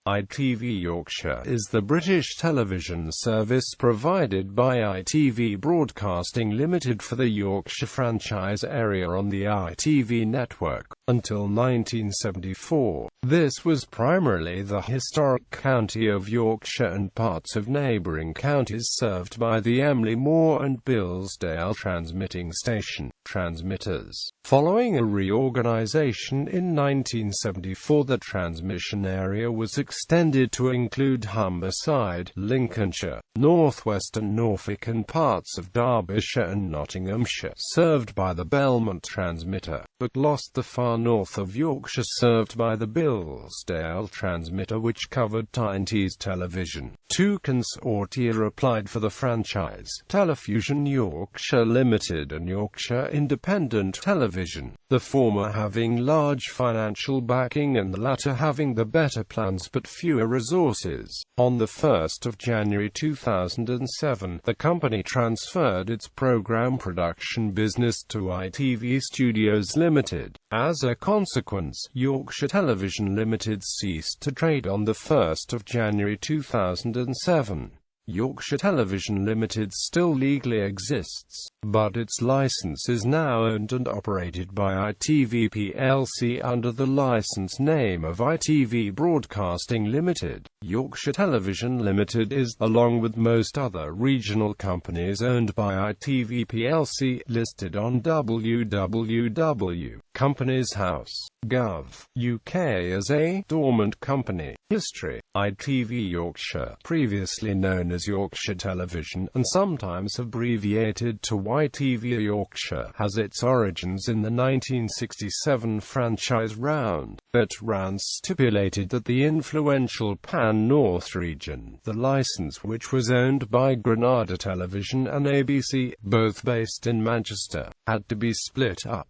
ITV Yorkshire is the British television service provided by ITV Broadcasting Limited for the Yorkshire franchise area on the ITV network. Until 1974, this was primarily the historic county of Yorkshire and parts of neighbouring counties served by the Emley Moor and Bilsdale transmitting station, transmitters. Following a reorganisation in 1974, the transmission area was extended to include Humberside, Lincolnshire, northwestern Norfolk and parts of Derbyshire and Nottinghamshire, served by the Belmont transmitter, but lost the far north of Yorkshire served by the Bilsdale transmitter, which covered Tyne Tees Television.Two. Consortia applied for the franchise, Telefusion Yorkshire Limited and Yorkshire Independent Television, the former having large financial backing and the latter having the better plans but fewer resources. On the 1st of January 2007, the company transferred its programme production business to ITV Studios Limited. As a consequence, Yorkshire Television Limited ceased to trade on the 1st of January 2007. Yorkshire Television Limited still legally exists, but its licence is now owned and operated by ITV plc under the licence name of ITV Broadcasting Limited. Yorkshire Television Limited is, along with most other regional companies owned by ITV plc, listed on www.companieshouse.gov UK as a dormant company. History: ITV Yorkshire, previously known as Yorkshire Television, and sometimes abbreviated to ITV Yorkshire, has its origins in the 1967 franchise round. That round stipulated that the influential Pan-North region, the licence which was owned by Granada Television and ABC, both based in Manchester, had to be split up.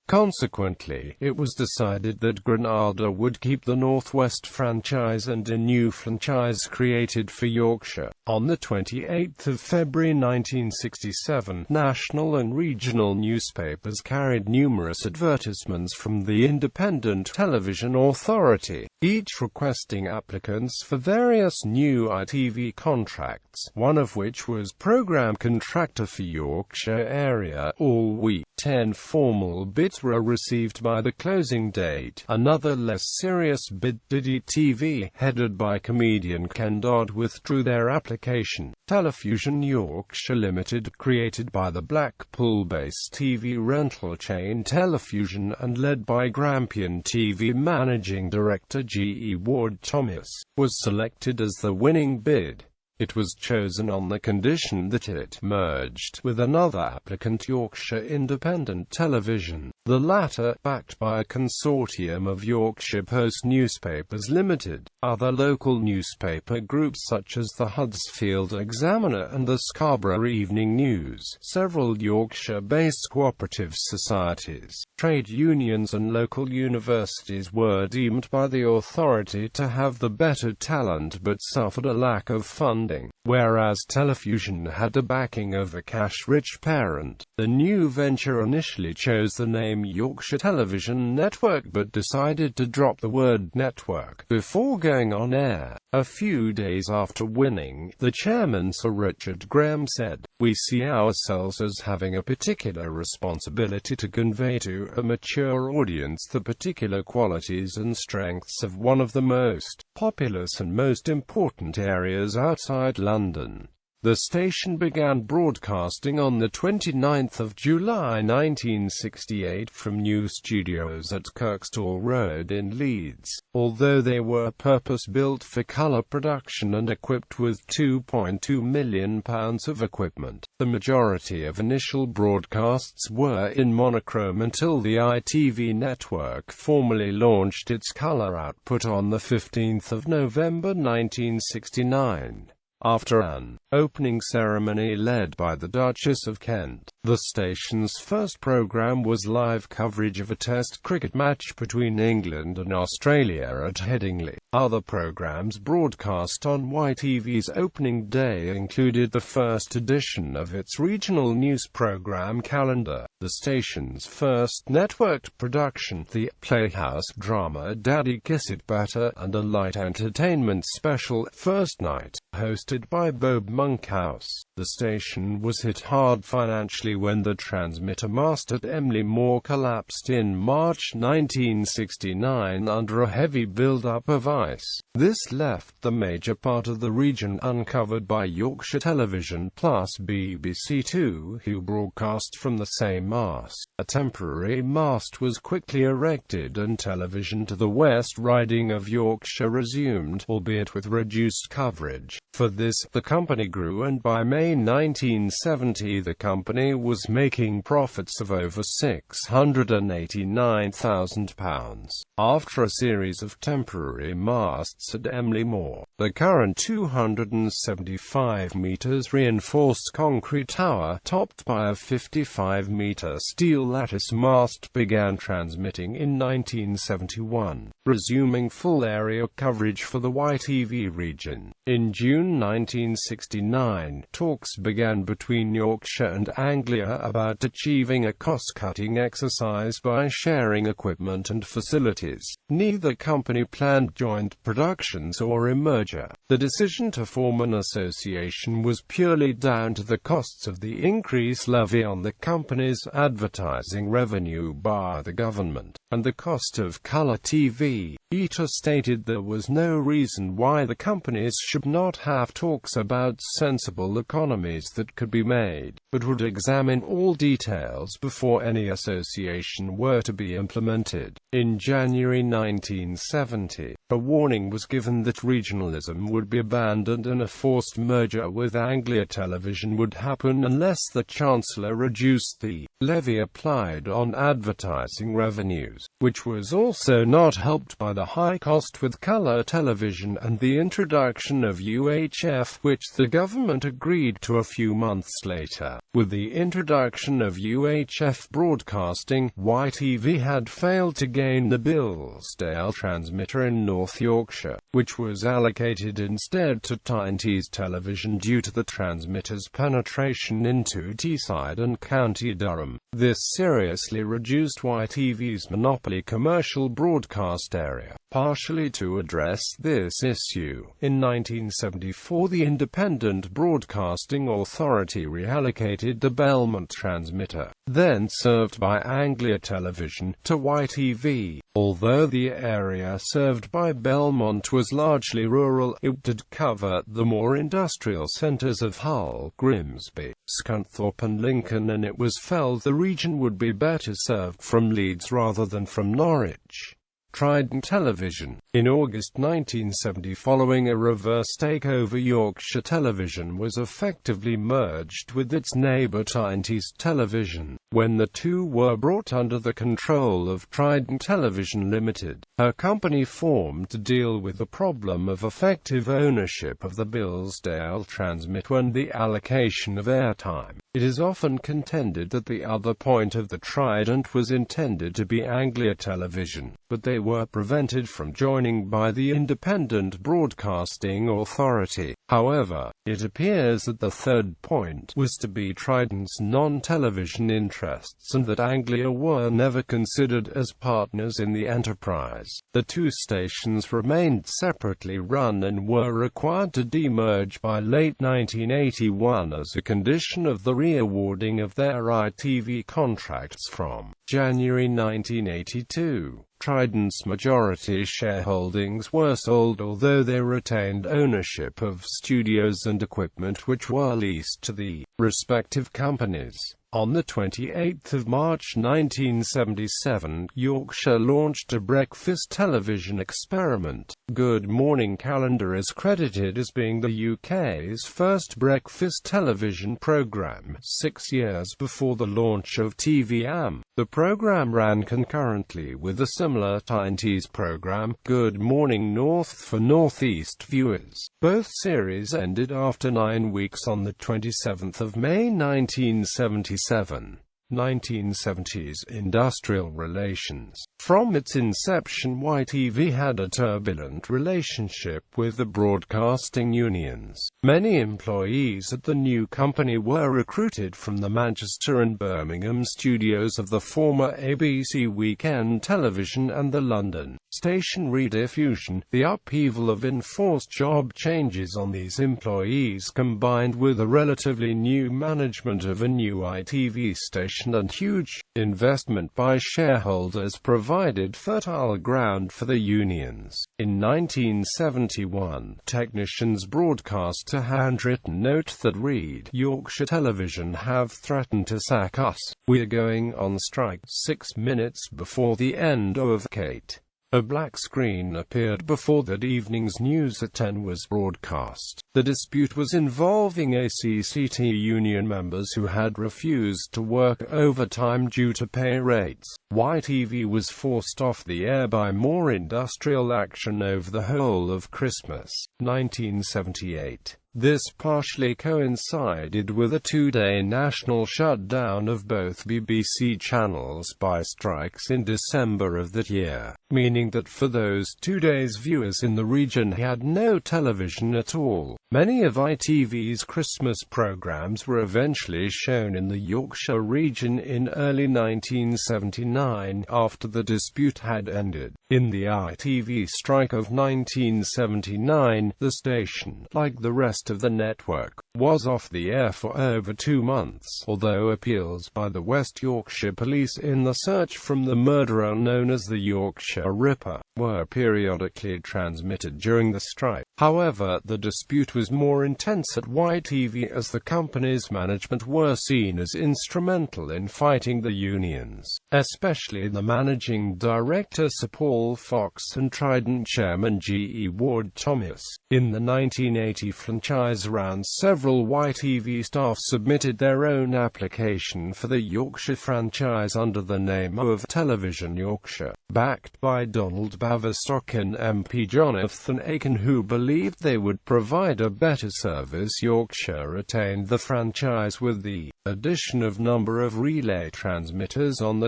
Consequently, it was decided that Granada would keep the Northwest franchise and a new franchise created for Yorkshire. On the 28th of February 1967, national and regional newspapers carried numerous advertisements from the Independent Television Authority, each requesting applicants for various new ITV contracts, one of which was programme contractor for Yorkshire area. All week, 10 formal bids were received by the closing date. Another less serious bid, Diddy TV, headed by comedian Ken Dodd, withdrew their application. Telefusion Yorkshire Limited, created by the Blackpool-based TV rental chain Telefusion and led by Grampian TV managing director G.E. Ward Thomas, was selected as the winning bid. It was chosen on the condition that it merged with another applicant, Yorkshire Independent Television, the latter backed by a consortium of Yorkshire Post Newspapers Limited, other local newspaper groups such as the Huddersfield Examiner and the Scarborough Evening News, several Yorkshire-based cooperative societies, trade unions and local universities were deemed by the authority to have the better talent but suffered a lack of funding, whereas Telefusion had the backing of a cash-rich parent. The new venture initially chose the name Yorkshire Television Network but decided to drop the word network before going on air. A few days after winning, the chairman, Sir Richard Graham, said, "We see ourselves as having a particular responsibility to convey to a mature audience the particular qualities and strengths of one of the most populous and most important areas outside London." The station began broadcasting on the 29th of July 1968 from new studios at Kirkstall Road in Leeds. Although they were purpose-built for colour production and equipped with £2.2 million of equipment, the majority of initial broadcasts were in monochrome until the ITV network formally launched its colour output on the 15th of November 1969. After an opening ceremony led by the Duchess of Kent. The station's first programme was live coverage of a Test cricket match between England and Australia at Headingley. Other programmes broadcast on ITV's opening day included the first edition of its regional news programme Calendar, the station's first networked production, the Playhouse drama Daddy Kiss It Better, and a light entertainment special, First Night, hosted by Bob Monkhouse. The station was hit hard financially when the transmitter mast at Emley Moor collapsed in March 1969 under a heavy build-up of ice. This left the major part of the region uncovered by Yorkshire Television plus BBC Two, who broadcast from the same mast. A temporary mast was quickly erected and television to the West Riding of Yorkshire resumed, albeit with reduced coverage. For this, the company grew, and by May 1970 the company was making profits of over £689,000. After a series of temporary masts at Emley Moor, the current 275 metres reinforced concrete tower, topped by a 55-metre steel lattice mast, began transmitting in 1971, resuming full area coverage for the ITV region. In June 1969, talks began between Yorkshire and Anglia about achieving a cost-cutting exercise by sharing equipment and facilities. Neither company planned joint productions or a merger. The decision to form an association was purely down to the costs of the increased levy on the company's advertising revenue by the government, and the cost of colour TV. ETA stated there was no reason why the companies should not have talks about sensible economies that could be made, but would examine all details before any association were to be implemented. In January 1970, a warning was given that regionalism would be abandoned and a forced merger with Anglia Television would happen unless the Chancellor reduced the levy applied on advertising revenues, which was also not helped by the high cost with colour television and the introduction of UHF, which the government agreed to a few months later. With the introduction of UHF broadcasting, ITV had failed to gain the Bilsdale transmitter in North Yorkshire, which was allocated instead to Tyne Tees Television due to the transmitter's penetration into Teesside and County Durham. This seriously reduced ITV's monopoly commercial broadcast area. Partially to address this issue, in 1974 the Independent Broadcasting Authority reallocated the Belmont transmitter, then served by Anglia Television, to ITV. Although the area served by Belmont was largely rural, it did cover the more industrial centres of Hull, Grimsby, Scunthorpe and Lincoln, and it was felt the region would be better served from Leeds rather than from Norwich. Tyne Television. In August 1970, following a reverse takeover, Yorkshire Television was effectively merged with its neighbour Tyne Tees Television. When the two were brought under the control of Tyne Television Limited, a company formed to deal with the problem of effective ownership of the Bilsdale transmitter and the allocation of airtime. It is often contended that the other point of the trident was intended to be Anglia Television, but they were prevented from joining by the Independent Broadcasting Authority. However, it appears that the third point was to be Trident's non-television interests, and that Anglia were never considered as partners in the enterprise. The two stations remained separately run and were required to demerge by late 1981 as a condition of the re-awarding of their ITV contracts from January 1982. Trident's majority shareholdings were sold, although they retained ownership of studios and equipment which were leased to the respective companies. On the 28th of March 1977, Yorkshire launched a breakfast television experiment. Good Morning Calendar is credited as being the UK's first breakfast television programme, 6 years before the launch of TVM. The programme ran concurrently with a similar similar Tyne Tees program, Good Morning North, for Northeast viewers. Both series ended after 9 weeks on the 27th of May 1977. 1970s industrial relations. From its inception, ITV had a turbulent relationship with the broadcasting unions. Many employees at the new company were recruited from the Manchester and Birmingham studios of the former ABC Weekend Television and the London station Rediffusion. The upheaval of enforced job changes on these employees, combined with a relatively new management of a new ITV station and huge investment by shareholders, provided fertile ground for the unions. In 1971, technicians broadcast a handwritten note that read, "Yorkshire Television have threatened to sack us. We're going on strike." 6 minutes before the end of Kate, a black screen appeared before that evening's news at 10 was broadcast. The dispute was involving ACCT union members who had refused to work overtime due to pay rates. ITV was forced off the air by more industrial action over the whole of Christmas, 1978. This partially coincided with a 2-day national shutdown of both BBC channels by strikes in December of that year, meaning that for those 2 days viewers in the region had no television at all. Many of ITV's Christmas programmes were eventually shown in the Yorkshire region in early 1979, after the dispute had ended. In the ITV strike of 1979, the station, like the rest of the network, was off the air for over 2 months, although appeals by the West Yorkshire Police in the search from the murderer known as the Yorkshire Ripper were periodically transmitted during the strike. However, the dispute was more intense at ITV as the company's management were seen as instrumental in fighting the unions, especially the managing director Sir Paul Fox and Trident chairman G. E. Ward Thomas. In the 1980 franchise round, several ITV staff submitted their own application for the Yorkshire franchise under the name of Television Yorkshire, backed by Donald Baverstock and MP Jonathan Aiken, who believed they would provide a better service. Yorkshire retained the franchise with the addition of number of relay transmitters on the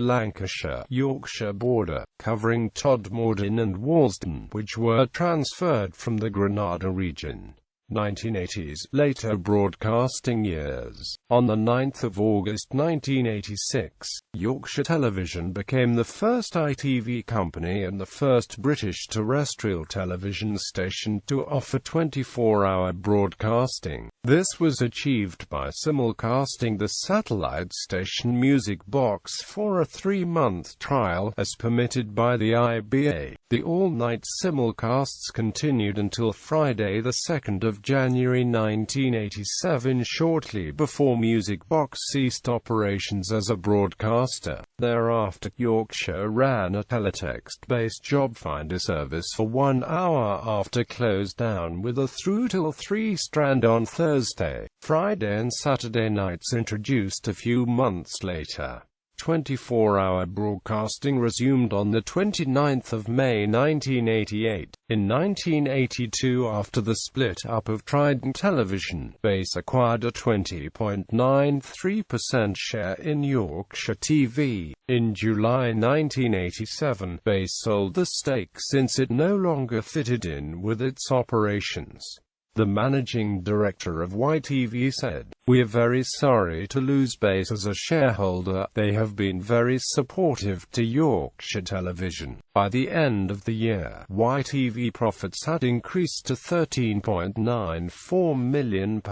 Lancashire-Yorkshire border, covering Todmorden and Walsden, which were transferred from the Granada region. 1980s, later broadcasting years. On the 9th of August 1986, Yorkshire Television became the first ITV company and the first British terrestrial television station to offer 24-hour broadcasting. This was achieved by simulcasting the satellite station Music Box for a 3-month trial, as permitted by the IBA. The all-night simulcasts continued until Friday the 2nd of January 1987, shortly before Music Box ceased operations as a broadcaster. Thereafter, Yorkshire ran a teletext-based job finder service for 1 hour after close down, with a through till 3 strand on Thursday, Friday and Saturday nights introduced a few months later. 24-hour broadcasting resumed on the 29th of May 1988. In 1982, after the split-up of Trident Television, Base acquired a 20.93% share in Yorkshire TV. In July 1987, Base sold the stake since it no longer fitted in with its operations. The managing director of ITV said, "We're very sorry to lose Base as a shareholder. They have been very supportive to Yorkshire Television." By the end of the year, ITV profits had increased to £13.94 million,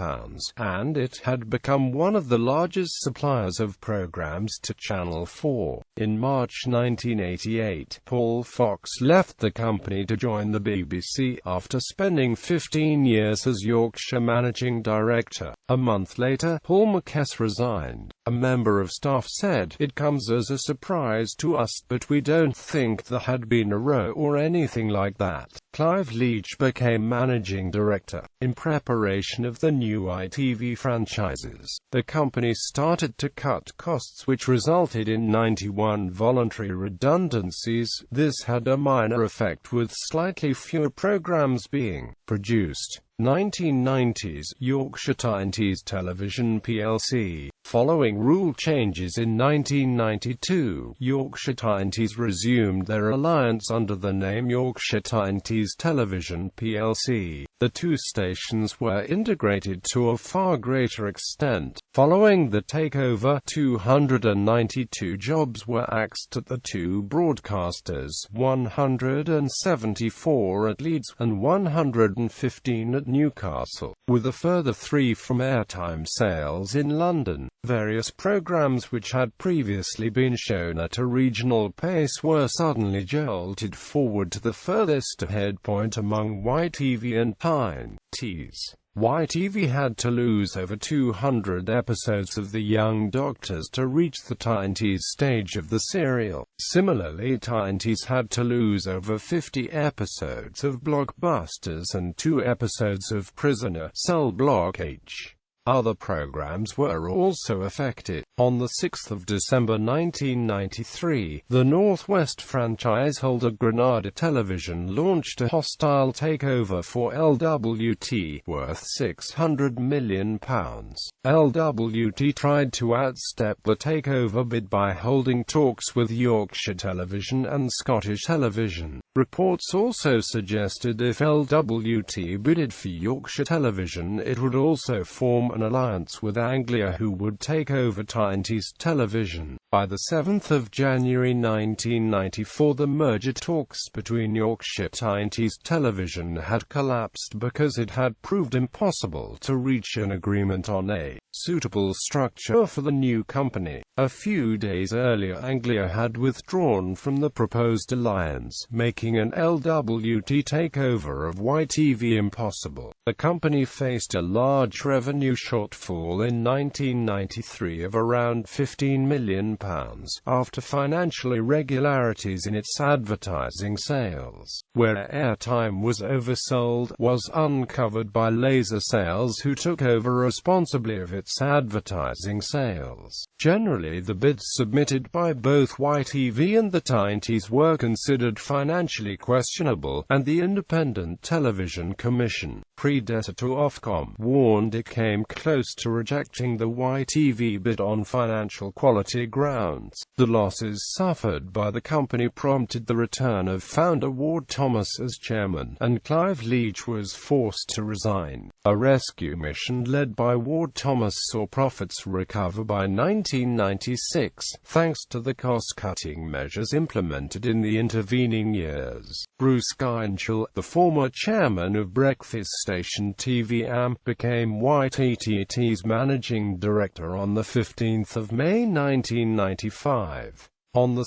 and it had become one of the largest suppliers of programmes to Channel 4. In March 1988, Paul Fox left the company to join the BBC, after spending 15 years as Yorkshire Managing Director. A month later, Paul McKess resigned. A member of staff said, "It comes as a surprise to us, but we don't think there had been a row or anything like that." Clive Leach became managing director. In preparation of the new ITV franchises, the company started to cut costs, which resulted in 91 voluntary redundancies. This had a minor effect, with slightly fewer programmes being produced. 1990s, Yorkshire Tyne Tees Television plc. Following rule changes in 1992, Yorkshire Tyne Tees resumed their alliance under the name Yorkshire Tyne Tees Television plc. The two stations were integrated to a far greater extent. Following the takeover, 292 jobs were axed at the two broadcasters, 174 at Leeds, and 115 at Newcastle, with a further 3 from airtime sales in London. Various programmes which had previously been shown at a regional pace were suddenly jolted forward to the furthest ahead point among ITV and Tyne Tees. ITV had to lose over 200 episodes of The Young Doctors to reach the Tyne Tees stage of the serial. Similarly, Tyne Tees had to lose over 50 episodes of Blockbusters and 2 episodes of Prisoner Cell Block H. Other programs were also affected. On the 6th of December 1993, the Northwest franchise holder Granada Television launched a hostile takeover for LWT, worth £600 million. LWT tried to outstep the takeover bid by holding talks with Yorkshire Television and Scottish Television. Reports also suggested if LWT bidded for Yorkshire Television, it would also form an alliance with Anglia, who would take over Tyne Tees Television. By the 7th of January 1994, the merger talks between Yorkshire Tyne Tees Television had collapsed because it had proved impossible to reach an agreement on a suitable structure for the new company. A few days earlier, Anglia had withdrawn from the proposed alliance, making an LWT takeover of ITV impossible. The company faced a large revenue shortfall in 1993 of around £15 million, after financial irregularities in its advertising sales. Where airtime was oversold, was uncovered by Laser Sales, who took over responsibly of its advertising sales. Generally, the bids submitted by both ITV and the Tyne Tees were considered financially questionable, and the Independent Television Commission, predecessor to Ofcom, warned it came close to rejecting the ITV bid on financial quality grounds. The losses suffered by the company prompted the return of founder Ward Thomas as chairman, and Clive Leach was forced to resign. A rescue mission led by Ward Thomas saw profits recover by 1996, thanks to the cost-cutting measures implemented in the intervening years. Bruce Gyngell, the former chairman of breakfast station TV Am, became YTT's managing director on 15 May 1995. On 2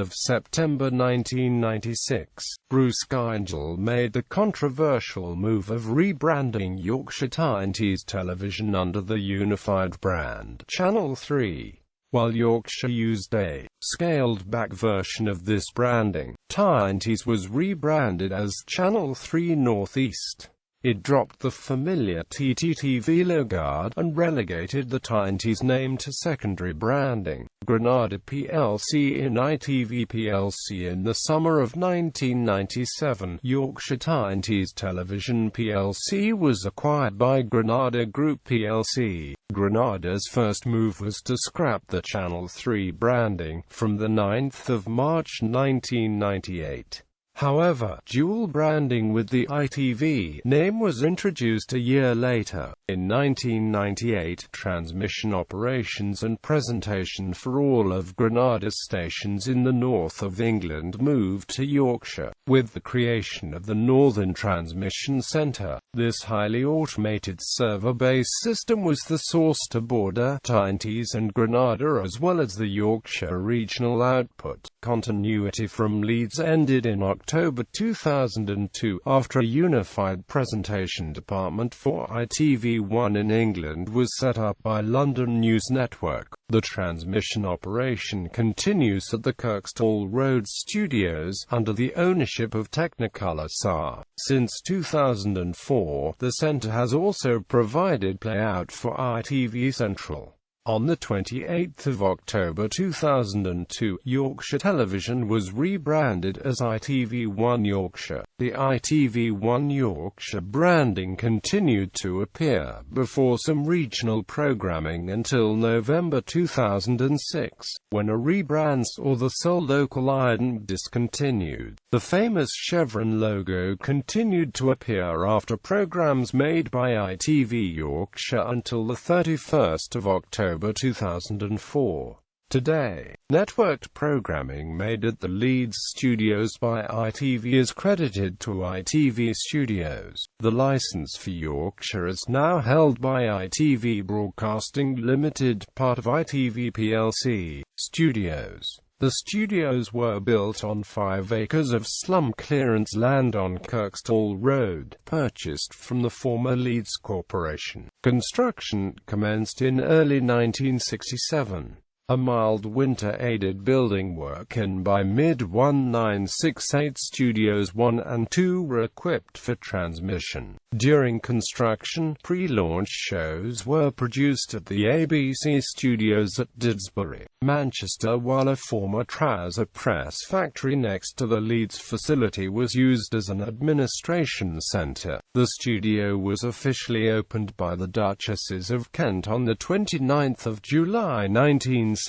September 1996, Bruce Gyngell made the controversial move of rebranding Yorkshire Tyne Tees Television under the unified brand Channel 3. While Yorkshire used a scaled-back version of this branding, Tyne Tees was rebranded as Channel 3 North East. It dropped the familiar TTTV logo and relegated the Tyne Tees name to secondary branding. Granada plc and ITV plc. In the summer of 1997, Yorkshire Tyne Tees Television plc was acquired by Granada Group plc. Granada's first move was to scrap the Channel 3 branding from 9 March 1998. However, dual branding with the ITV name was introduced a year later. In 1998, transmission operations and presentation for all of Granada's stations in the north of England moved to Yorkshire, with the creation of the Northern Transmission Centre. This highly automated server-based system was the source to border Tyne Tees and Granada, as well as the Yorkshire regional output. Continuity from Leeds ended in October 2002, after a unified presentation department for ITV1 in England was set up by London News Network. The transmission operation continues at the Kirkstall Road Studios, under the ownership of Technicolor SA. Since 2004, the centre has also provided playout for ITV Central. On the 28th of October 2002, Yorkshire Television was rebranded as ITV1 Yorkshire. The ITV1 Yorkshire branding continued to appear before some regional programming until November 2006, when a rebrand saw the sole local ident discontinued. The famous chevron logo continued to appear after programmes made by ITV Yorkshire until the 31st of October 2004. Today, networked programming made at the Leeds studios by ITV is credited to ITV Studios. The licence for Yorkshire is now held by ITV Broadcasting Limited, part of ITV plc. Studios. The studios were built on 5 acres of slum clearance land on Kirkstall Road, purchased from the former Leeds Corporation. Construction commenced in early 1967. A mild winter aided building work, and by mid-1968 Studios 1 and 2 were equipped for transmission. During construction, pre-launch shows were produced at the ABC Studios at Didsbury, Manchester, while a former trouser press factory next to the Leeds facility was used as an administration centre. The studio was officially opened by the Duchesses of Kent on the 29th of July 1968.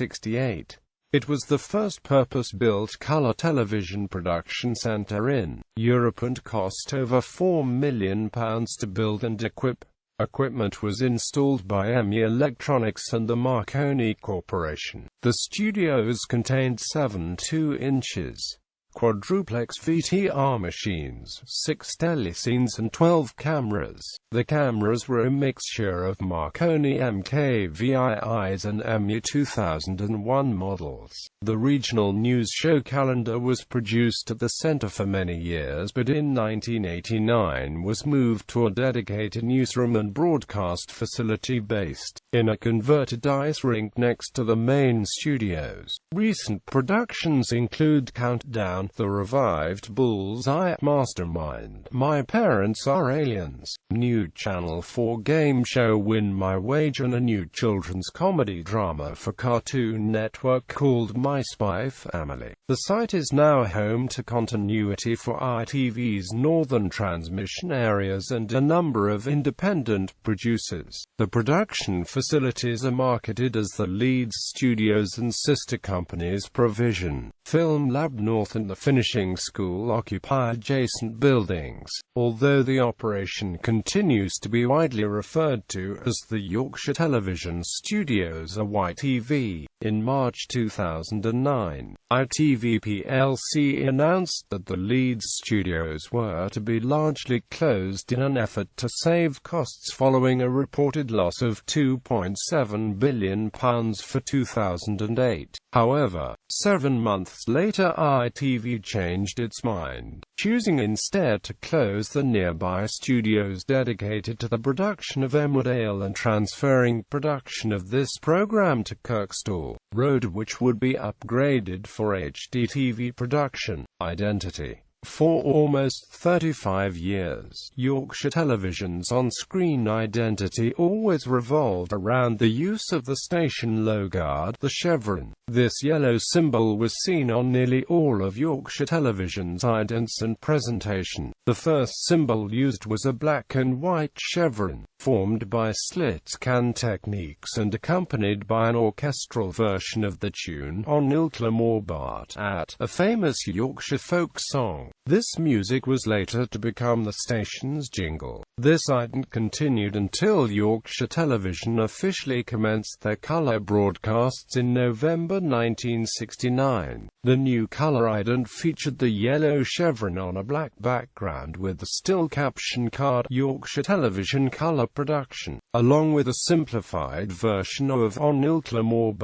It was the first purpose-built colour television production centre in Europe and cost over £4 million to build and equip. Equipment was installed by Emley Electronics and the Marconi Corporation. The studios contained 7 2-inches quadruplex VTR machines, 6 telescenes and 12 cameras. The cameras were a mixture of Marconi MKVIIs and Emley 2001 models. The regional news show calendar was produced at the centre for many years, but in 1989 was moved to a dedicated newsroom and broadcast facility based in a converted ice rink next to the main studios. Recent productions include Countdown, the revived Bullseye, Mastermind, My Parents Are Aliens, new Channel 4 game show Win My Wager, and a new children's comedy drama for Cartoon Network called My Spy Family. The site is now home to continuity for ITV's northern transmission areas and a number of independent producers. The production facilities are marketed as the Leeds Studios and sister companies Provision, Film Lab North and the Finishing School occupy adjacent buildings, although the operation continues to be widely referred to as the Yorkshire Television Studios or YTV. In March 2009, ITV plc announced that the Leeds studios were to be largely closed in an effort to save costs following a reported loss of £2.7 billion for 2008. However, 7 months later ITV changed its mind, choosing instead to close the nearby studios dedicated to the production of Emmerdale and transferring production of this programme to Kirkstall Road, which would be upgraded for HDTV production. Identity. For almost 35 years, Yorkshire Television's on-screen identity always revolved around the use of the station logo, the chevron. This yellow symbol was seen on nearly all of Yorkshire Television's idents and presentation. The first symbol used was a black and white chevron, formed by slit can techniques and accompanied by an orchestral version of the tune "Onil Moor At," a famous Yorkshire folk song. This music was later to become the station's jingle. This ident continued until Yorkshire Television officially commenced their colour broadcasts in November 1969. The new colour ident featured the yellow chevron on a black background with the still caption card "Yorkshire Television Colour Production," along with a simplified version of "Onil Moor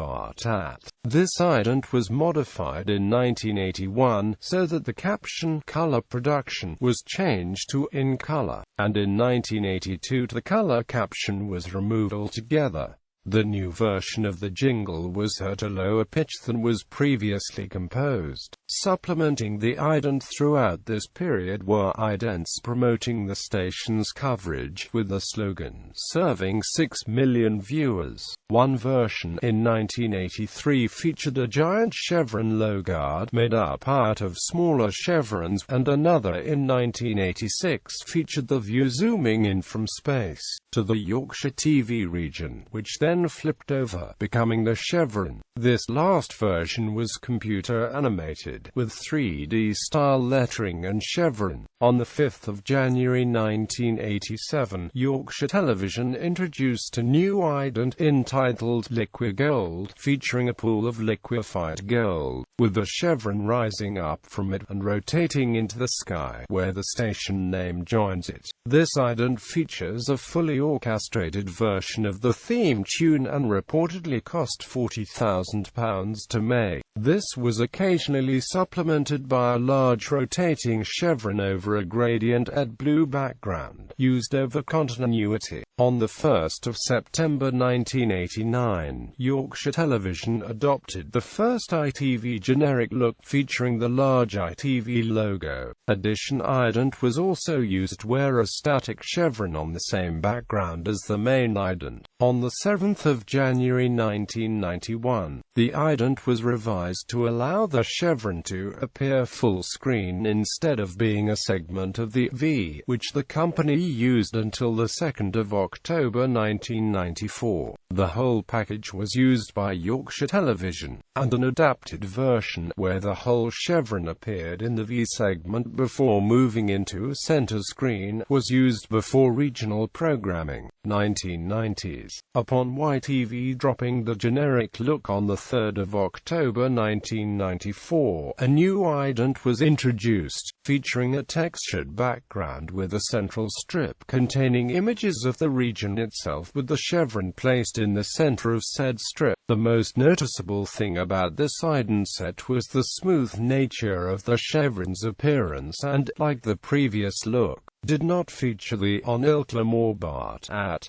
At." This ident was modified in 1981 so that the caption "Colour Production" was changed to "In Colour," and in 1982 the colour caption was removed altogether. The new version of the jingle was at a lower pitch than was previously composed. Supplementing the ident throughout this period were idents promoting the station's coverage, with the slogan, "Serving 6 million viewers." One version, in 1983, featured a giant chevron logo made up out of smaller chevrons, and another in 1986 featured the view zooming in from space to the Yorkshire TV region, which then flipped over, becoming the chevron. This last version was computer animated, with 3D-style lettering and chevron. On the 5th of January 1987, Yorkshire Television introduced a new ident entitled Liquid Gold, featuring a pool of liquefied gold, with the chevron rising up from it and rotating into the sky, where the station name joins it. This ident features a fully orchestrated version of the theme tune and reportedly cost £40,000 to make. This was occasionally supplemented by a large rotating chevron over a gradient blue background, used over continuity. On the 1st of September 1989, Yorkshire Television adopted the first ITV generic look, featuring the large ITV logo. Addition ident was also used where a static chevron on the same background as the main ident. On the 7th of January 1991, the ident was revised to allow the chevron to appear full screen instead of being a segment of the V, which the company used until the 2nd of October 1994. The whole package was used by Yorkshire Television, and an adapted version where the whole chevron appeared in the V segment before moving into center screen was used before regional programming. 1990s. Upon YTV dropping the generic look on the 3rd of October 1994, a new ident was introduced, featuring a textured background with a central strip containing images of the region itself, with the chevron placed in the center of said strip. The most noticeable thing about this ident set was the smooth nature of the chevron's appearance and, like the previous look, did not feature the Emley Moor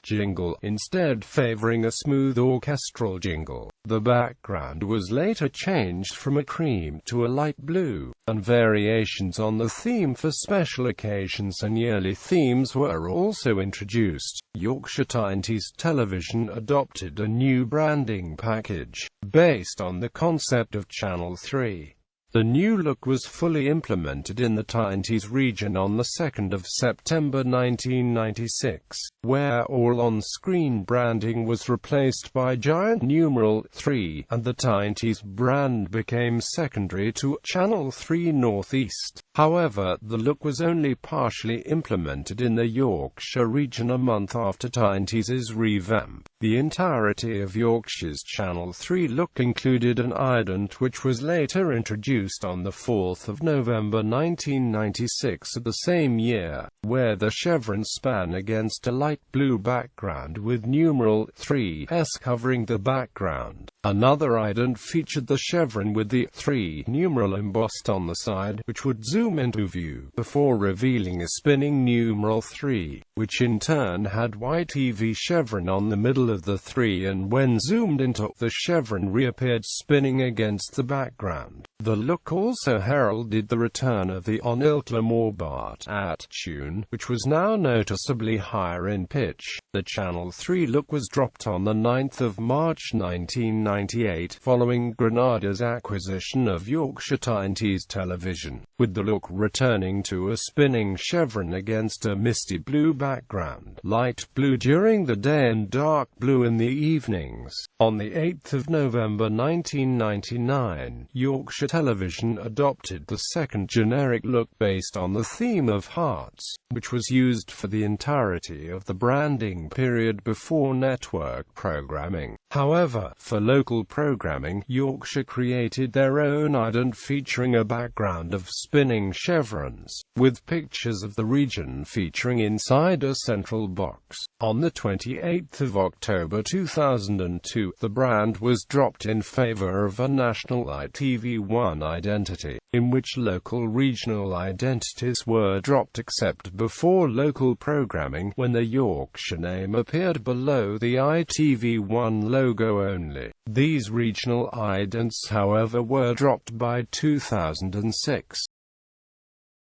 jingle, instead favoring a smooth orchestral jingle. The background was later changed from a cream to a light blue, and variations on the theme for special occasions and yearly themes were also introduced. Yorkshire Tyne Tees Television adopted a new branding package, based on the concept of Channel 3. The new look was fully implemented in the Tyne Tees region on the 2nd of September 1996, where all on-screen branding was replaced by giant numeral 3, and the Tyne Tees brand became secondary to Channel 3 Northeast. However, the look was only partially implemented in the Yorkshire region a month after Tyne Tees' revamp. The entirety of Yorkshire's Channel 3 look included an ident which was later introduced on the 4th of November 1996 of the same year, where the chevron span against a light blue background with numeral 3s covering the background. Another ident featured the chevron with the 3 numeral embossed on the side, which would zoom into view before revealing a spinning numeral 3, which in turn had YTV chevron on the middle of the 3, and when zoomed into, the chevron reappeared spinning against the background. The look also heralded the return of the Emley Moor tune, which was now noticeably higher in pitch. The Channel 3 look was dropped on the 9th of March 1998, following Granada's acquisition of Yorkshire Tyne Tees Television, with the look returning to a spinning chevron against a misty blue background, light blue during the day and dark blue in the evenings. On the 8th of November 1999, Yorkshire Television adopted the second generic look based on the theme of hearts, which was used for the entirety of the branding period before network programming. However, for local programming, Yorkshire created their own ident featuring a background of spinning displaying chevrons, with pictures of the region featuring inside a central box. On the 28th of October 2002, the brand was dropped in favour of a national ITV1 identity, in which local regional identities were dropped except before local programming, when the Yorkshire name appeared below the ITV1 logo only. These regional idents, however, were dropped by 2006.